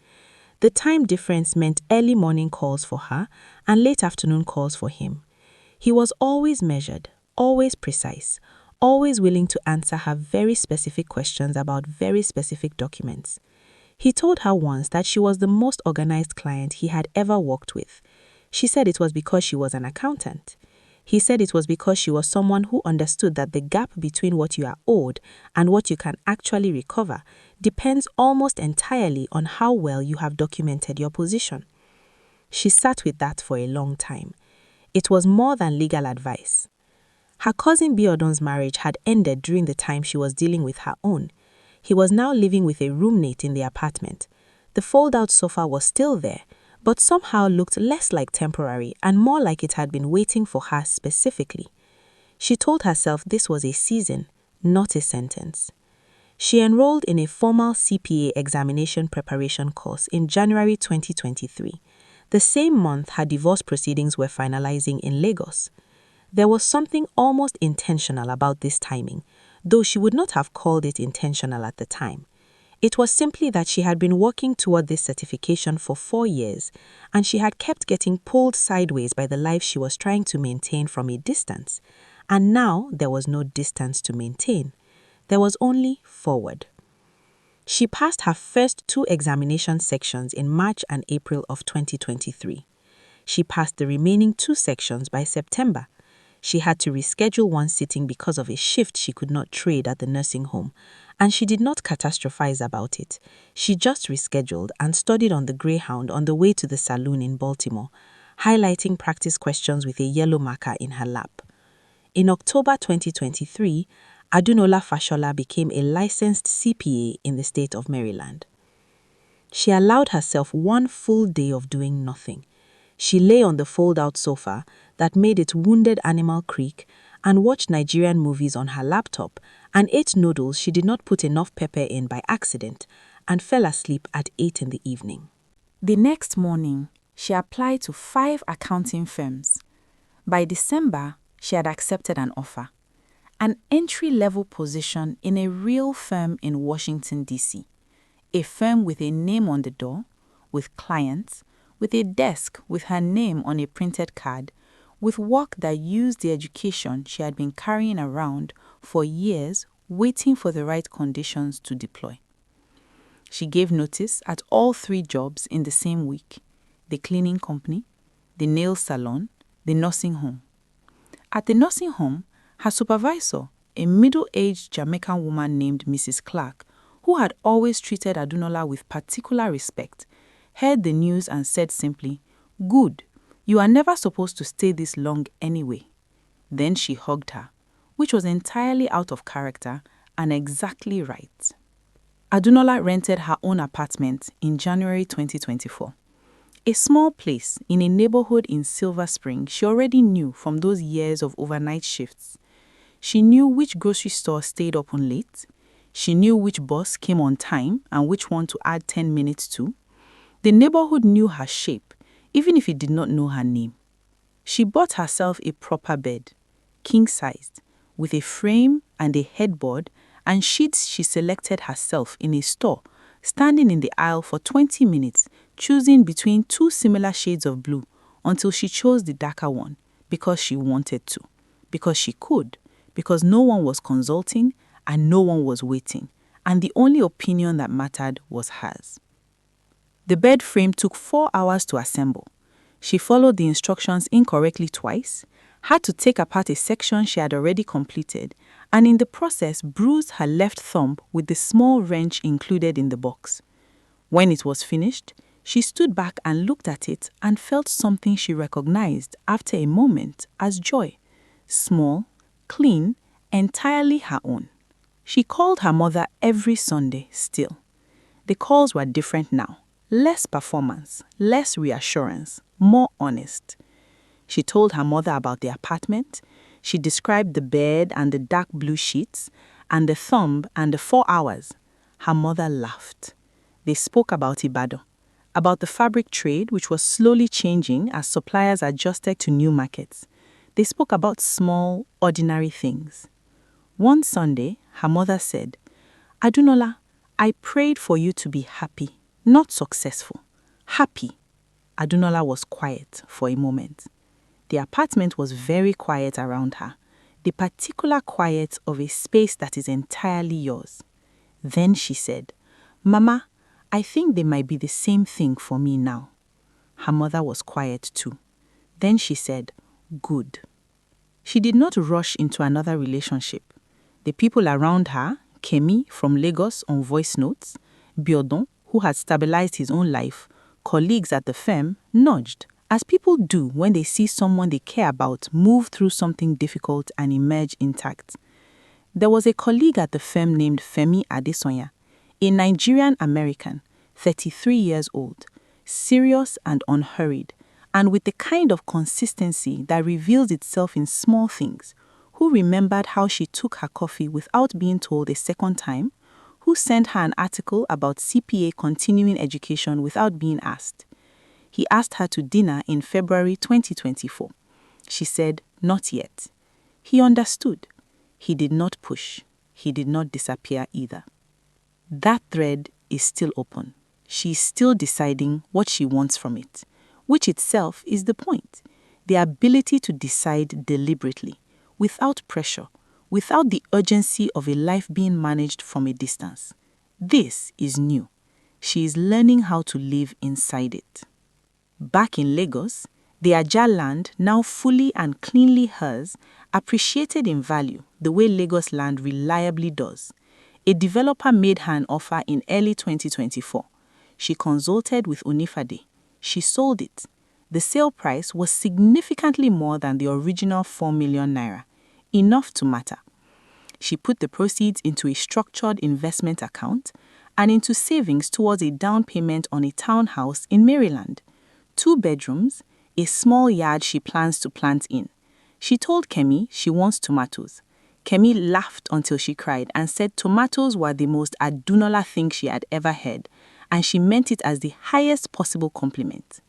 [SPEAKER 2] The time difference meant early morning calls for her and late afternoon calls for him. He was always measured, always precise, always willing to answer her very specific questions about very specific documents. He told her once that she was the most organized client he had ever worked with. She said it was because she was an accountant. He said it was because she was someone who understood that the gap between what you are owed and what you can actually recover depends almost entirely on how well you have documented your position. She sat with that for a long time. It was more than legal advice. Her cousin Biodun's marriage had ended during the time she was dealing with her own. He was now living with a roommate in the apartment. The fold-out sofa was still there, but somehow looked less like temporary and more like it had been waiting for her specifically. She told herself this was a season, not a sentence. She enrolled in a formal CPA examination preparation course in January 2023, the same month her divorce proceedings were finalizing in Lagos. There was something almost intentional about this timing, though she would not have called it intentional at the time. It was simply that she had been working toward this certification for 4 years, and she had kept getting pulled sideways by the life she was trying to maintain from a distance. And now there was no distance to maintain. There was only forward. She passed her first 2 examination sections in March and April of 2023. She passed the remaining 2 sections by September. She had to reschedule one sitting because of a shift she could not trade at the nursing home, and she did not catastrophize about it. She just rescheduled and studied on the Greyhound on the way to the saloon in Baltimore, highlighting practice questions with a yellow marker in her lap. In October 2023, Adunola Fashola became a licensed CPA in the state of Maryland. She allowed herself 1 full day of doing nothing. She lay on the fold-out sofa that made its wounded animal creak and watched Nigerian movies on her laptop and ate noodles she did not put enough pepper in by accident and fell asleep at 8 in the evening.
[SPEAKER 3] The next morning, she applied to 5 accounting firms. By December, she had accepted an offer, an entry-level position in a real firm in Washington, D.C., a firm with a name on the door,
[SPEAKER 2] with clients, with a desk with her name on a printed card, with work that used the education she had been carrying around for years, waiting for the right conditions to deploy. She gave notice at all 3 jobs in the same week: the cleaning company, the nail salon, the nursing home. At the nursing home, her supervisor, a middle-aged Jamaican woman named Mrs. Clark, who had always treated Adunola with particular respect, heard the news and said simply, "Good, you are never supposed to stay this long anyway." Then she hugged her, which was entirely out of character and exactly right. Adunola rented her own apartment in January 2024. A small place in a neighborhood in Silver Spring she already knew from those years of overnight shifts. She knew which grocery store stayed open late. She knew which bus came on time and which one to add 10 minutes to. The neighborhood knew her shape, even if it did not know her name. She bought herself a proper bed, king-sized, with a frame and a headboard and sheets she selected herself in a store, standing in the aisle for 20 minutes, choosing between 2 similar shades of blue until she chose the darker one because she wanted to, because she could, because no one was consulting and no one was waiting, and the only opinion that mattered was hers. The bed frame took 4 hours to assemble. She followed the instructions incorrectly twice, had to take apart a section she had already completed, and in the process bruised her left thumb with the small wrench included in the box. When it was finished, she stood back and looked at it and felt something she recognized after a moment as joy. Small, clean, entirely her own. She called her mother every Sunday still. The calls were different now. Less performance, less reassurance, more honest. She told her mother about the apartment. She described the bed and the dark blue sheets and the thumb and the 4 hours. Her mother laughed. They spoke about Ibadan, about the fabric trade which was slowly changing as suppliers adjusted to new markets. They spoke about small, ordinary things. One Sunday, her mother said, "Adunola, I prayed for you to be happy, not successful. Happy." Adunola was quiet for a moment. The apartment was very quiet around her, the particular quiet of a space that is entirely yours. Then she said, "Mama, I think they might be the same thing for me now." Her mother was quiet too. Then she said, "Good." She did not rush into another relationship. The people around her, Kemi from Lagos on voice notes, Biodun, who had stabilized his own life, colleagues at the firm, nudged, as people do when they see someone they care about move through something difficult and emerge intact. There was a colleague at the firm named Femi Adesonya, a Nigerian-American, 33 years old, serious and unhurried, and with the kind of consistency that reveals itself in small things, who remembered how she took her coffee without being told a second time, who sent her an article about CPA continuing education without being asked. He asked her to dinner in February 2024. She said, "Not yet." He understood. He did not push. He did not disappear either. That thread is still open. She is still deciding what she wants from it, which itself is the point. The ability to decide deliberately, without pressure, without the urgency of a life being managed from a distance. This is new. She is learning how to live inside it. Back in Lagos, the Ajah land, now fully and cleanly hers, appreciated in value the way Lagos land reliably does. A developer made her an offer in early 2024. She consulted with Unifade. She sold it. The sale price was significantly more than the original 4 million naira, enough to matter. She put the proceeds into a structured investment account and into savings towards a down payment on a townhouse in Maryland. 2 bedrooms, a small yard she plans to plant in. She told Kemi she wants tomatoes. Kemi laughed until she cried and said tomatoes were the most Adunola thing she had ever heard, and she meant it as the highest possible compliment.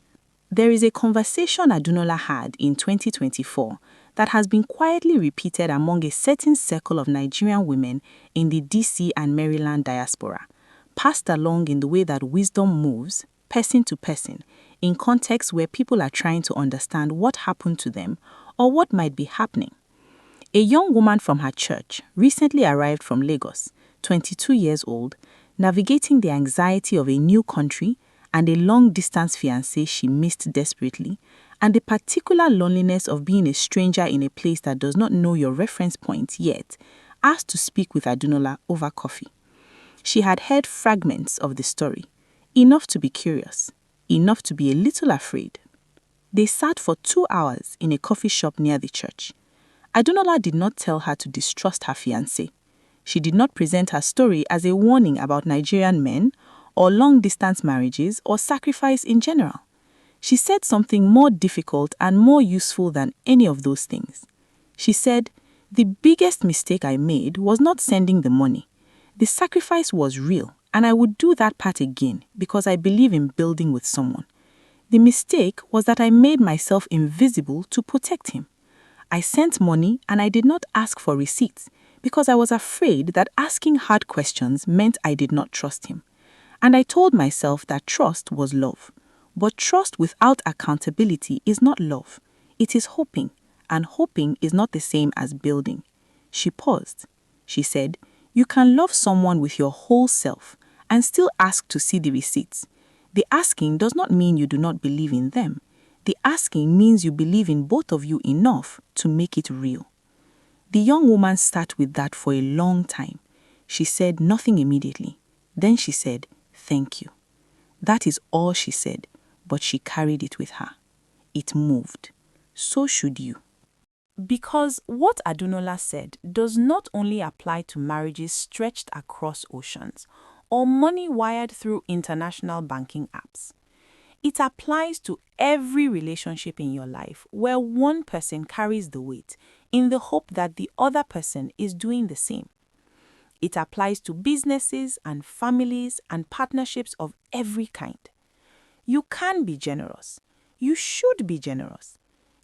[SPEAKER 2] There is a conversation Adunola had in 2024 that has been quietly repeated among a certain circle of Nigerian women in the DC and Maryland diaspora, passed along in the way that wisdom moves, person to person, in contexts where people are trying to understand what happened to them or what might be happening. A young woman from her church recently arrived from Lagos, 22 years old, navigating the anxiety of a new country and a long-distance fiancé she missed desperately, and the particular loneliness of being a stranger in a place that does not know your reference point yet, asked to speak with Adunola over coffee. She had heard fragments of the story, enough to be curious, enough to be a little afraid. They sat for 2 hours in a coffee shop near the church. Adunola did not tell her to distrust her fiancé. She did not present her story as a warning about Nigerian men or long-distance marriages or sacrifice in general. She said something more difficult and more useful than any of those things. She said, "The biggest mistake I made was not sending the money. The sacrifice was real, and I would do that part again because I believe in building with someone. The mistake was that I made myself invisible to protect him. I sent money and I did not ask for receipts because I was afraid that asking hard questions meant I did not trust him. And I told myself that trust was love. But trust without accountability is not love. It is hoping, and hoping is not the same as building." She paused. She said, "You can love someone with your whole self and still ask to see the receipts. The asking does not mean you do not believe in them. The asking means you believe in both of you enough to make it real." The young woman sat with that for a long time. She said nothing immediately. Then she said, "Thank you." That is all she said, but she carried it with her. It moved. So should you.
[SPEAKER 3] Because what Adunola said does not only apply to marriages stretched across oceans or money wired through international banking apps. It applies to every relationship in your life where one person carries the weight in the hope that the other person is doing the same. It applies to businesses and families and partnerships of every kind. You can be generous. You should be generous.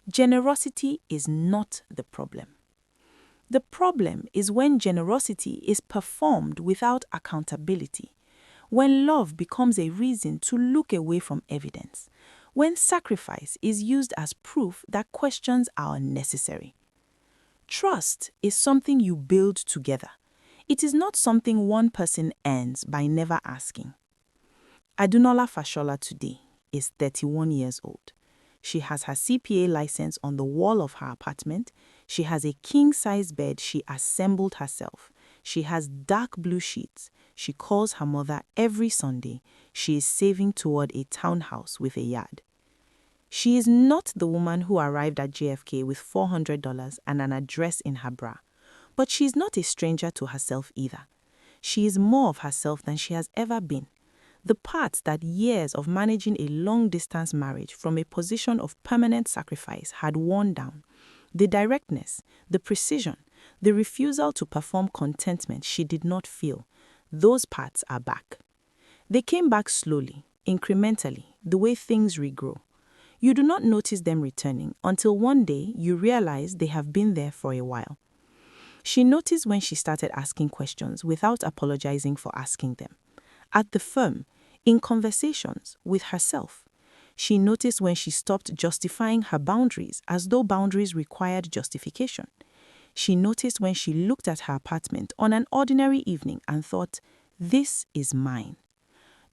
[SPEAKER 3] Generosity is not the problem. The problem is when generosity is performed without accountability, when love becomes a reason to look away from evidence, when sacrifice is used as proof that questions are unnecessary. Trust is something you build together. It is not something one person earns by never asking. Adunola Fashola today is 31 years old. She has her CPA license on the wall of her apartment. She has a king-size bed she assembled herself. She has dark blue sheets. She calls her mother every Sunday. She is saving toward a townhouse with a yard. She is not the woman who arrived at JFK with $400 and an address in her bra. But she is not a stranger to herself either. She is more of herself than she has ever been. The parts that years of managing a long-distance marriage from a position of permanent sacrifice had worn down, the directness, the precision, the refusal to perform contentment she did not feel, those parts are back. They came back slowly, incrementally, the way things regrow. You do not notice them returning until one day you realize they have been there for a while. She noticed when she started asking questions without apologizing for asking them. At the firm, in conversations with herself. She noticed when she stopped justifying her boundaries as though boundaries required justification. She noticed when she looked at her apartment on an ordinary evening and thought, "This is mine."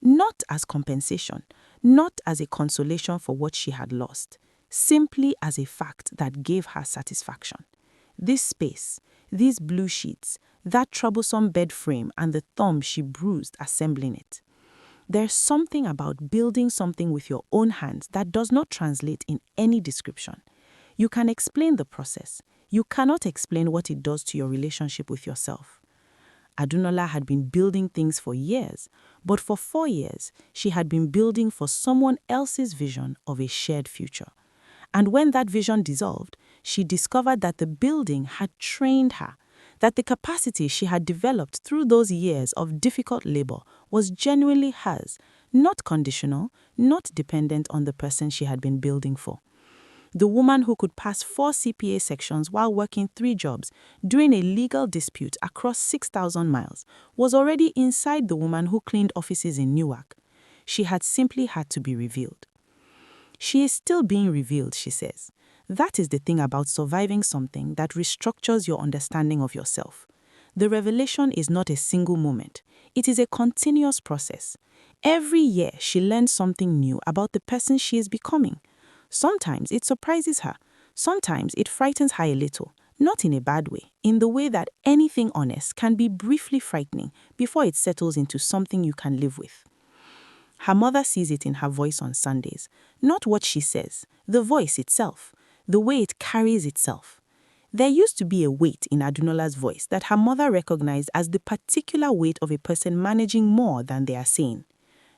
[SPEAKER 3] Not as compensation, not as a consolation for what she had lost, simply as a fact that gave her satisfaction. This space, these blue sheets, that troublesome bed frame and the thumb she bruised assembling it. There's something about building something with your own hands that does not translate in any description. You can explain the process. You cannot explain what it does to your relationship with yourself. Adunola had been building things for years, but for 4 years, she had been building for someone else's vision of a shared future. And when that vision dissolved, she discovered that the building had trained her, that the capacity she had developed through those years of difficult labor was genuinely hers, not conditional, not dependent on the person she had been building for. The woman who could pass 4 CPA sections while working 3 jobs during a legal dispute across 6,000 miles was already inside the woman who cleaned offices in Newark.
[SPEAKER 2] She had simply had to be revealed. She is still being revealed, she says. That is the thing about surviving something that restructures your understanding of yourself. The revelation is not a single moment. It is a continuous process. Every year, she learns something new about the person she is becoming. Sometimes it surprises her. Sometimes it frightens her a little, not in a bad way, in the way that anything honest can be briefly frightening before it settles into something you can live with. Her mother sees it in her voice on Sundays, not what she says, the voice itself, the way it carries itself. There used to be a weight in Adunola's voice that her mother recognized as the particular weight of a person managing more than they are saying.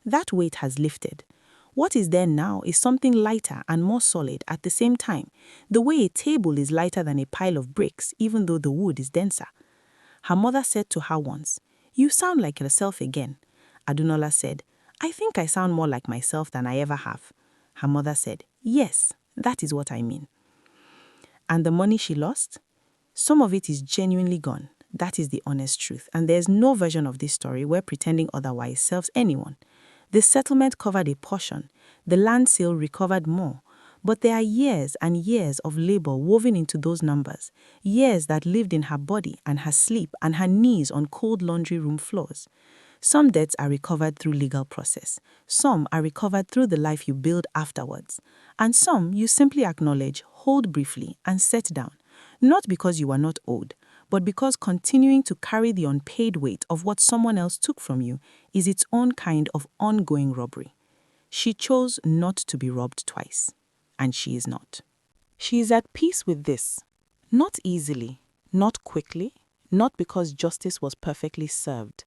[SPEAKER 2] That weight has lifted. What is there now is something lighter and more solid at the same time, the way a table is lighter than a pile of bricks even though the wood is denser. Her mother said to her once, "You sound like yourself again." Adunola said, "I think I sound more like myself than I ever have." Her mother said, "Yes, that is what I mean." And the money she lost? Some of it is genuinely gone. That is the honest truth. And there's no version of this story where pretending otherwise serves anyone. The settlement covered a portion. The land sale recovered more. But there are years and years of labor woven into those numbers. Years that lived in her body and her sleep and her knees on cold laundry room floors. Some debts are recovered through legal process. Some are recovered through the life you build afterwards. And some you simply acknowledge, hold briefly, and set down. Not because you are not owed, but because continuing to carry the unpaid weight of what someone else took from you is its own kind of ongoing robbery. She chose not to be robbed twice, and she is not. She is at peace with this. Not easily, not quickly, not because justice was perfectly served,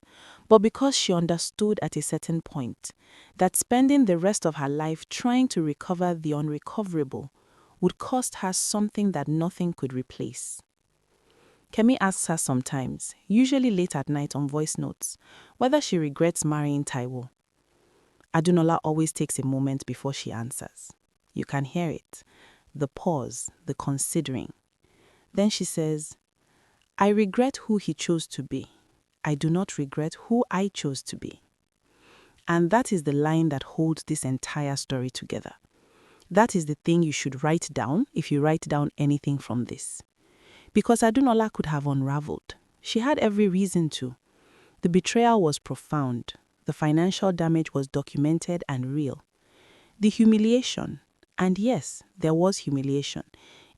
[SPEAKER 2] but because she understood at a certain point that spending the rest of her life trying to recover the unrecoverable would cost her something that nothing could replace. Kemi asks her sometimes, usually late at night on voice notes, whether she regrets marrying Taiwo. Adunola always takes a moment before she answers. You can hear it, the pause, the considering. Then she says, "I regret who he chose to be. I do not regret who I chose to be." And that is the line that holds this entire story together. That is the thing you should write down if you write down anything from this. Because Adunola could have unraveled. She had every reason to. The betrayal was profound. The financial damage was documented and real. The humiliation, and yes, there was humiliation,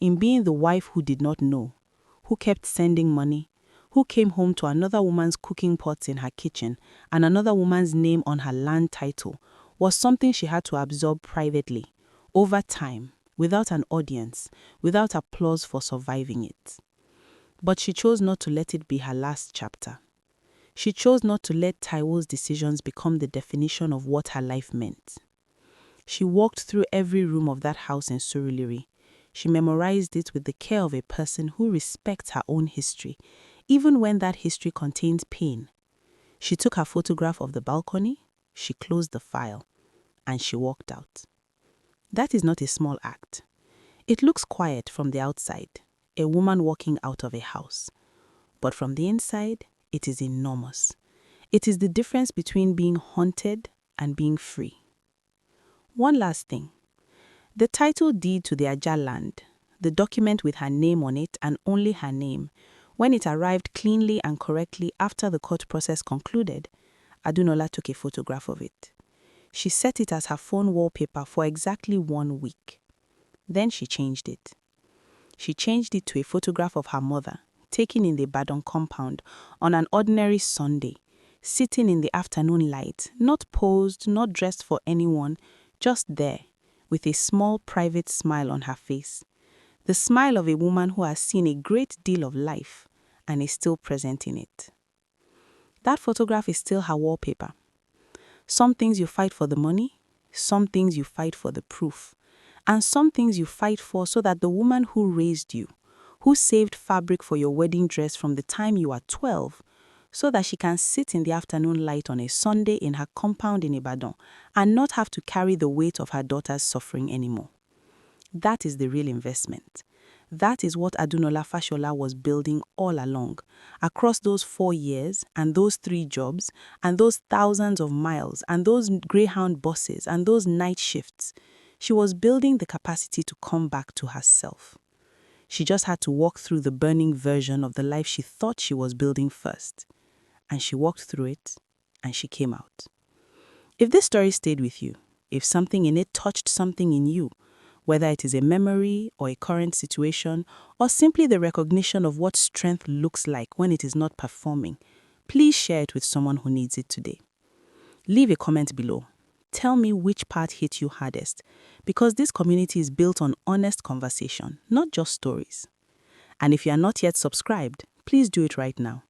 [SPEAKER 2] in being the wife who did not know, who kept sending money, who came home to another woman's cooking pots in her kitchen and another woman's name on her land title, was something she had to absorb privately, over time, without an audience, without applause for surviving it. But she chose not to let it be her last chapter. She chose not to let Taiwo's decisions become the definition of what her life meant. She walked through every room of that house in Surulere. She memorized it with the care of a person who respects her own history, even when that history contains pain. She took her photograph of the balcony, she closed the file, and she walked out. That is not a small act. It looks quiet from the outside, a woman walking out of a house. But from the inside, it is enormous. It is the difference between being haunted and being free. One last thing. The title deed to the Aja land, the document with her name on it and only her name, when it arrived cleanly and correctly after the court process concluded, Adunola took a photograph of it. She set it as her phone wallpaper for exactly 1 week. Then she changed it. She changed it to a photograph of her mother, taken in the Ibadan compound on an ordinary Sunday, sitting in the afternoon light, not posed, not dressed for anyone, just there, with a small private smile on her face. The smile of a woman who has seen a great deal of life and is still present in it. That photograph is still her wallpaper. Some things you fight for the money, some things you fight for the proof, and some things you fight for so that the woman who raised you, who saved fabric for your wedding dress from the time you are 12, so that she can sit in the afternoon light on a Sunday in her compound in Ibadan and not have to carry the weight of her daughter's suffering anymore. That is the real investment.
[SPEAKER 1] That is what Adunola Fashola was building all along, across those 4 years and those 3 jobs and those thousands of miles and those Greyhound buses and those night shifts. She was building the capacity to come back to herself. She just had to walk through the burning version of the life she thought she was building first. And she walked through it, and she came out. If this story stayed with you, if something in it touched something in you, whether it is a memory or a current situation, or simply the recognition of what strength looks like when it is not performing, please share it with someone who needs it today. Leave a comment below. Tell me which part hit you hardest, because this community is built on honest conversation, not just stories. And if you are not yet subscribed, please do it right now.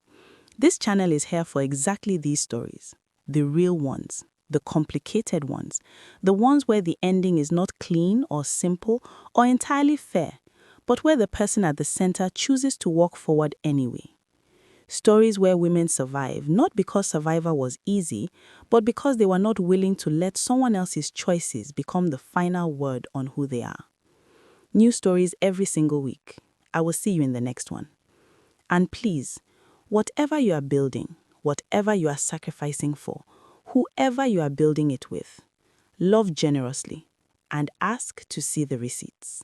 [SPEAKER 1] This channel is here for exactly these stories, the real ones, the complicated ones, the ones where the ending is not clean or simple or entirely fair, but where the person at the center chooses to walk forward anyway. Stories where women survive, not because survival was easy, but because they were not willing to let someone else's choices become the final word on who they are. New stories every single week. I will see you in the next one. And please, whatever you are building, whatever you are sacrificing for, whoever you are building it with, love generously and ask to see the receipts.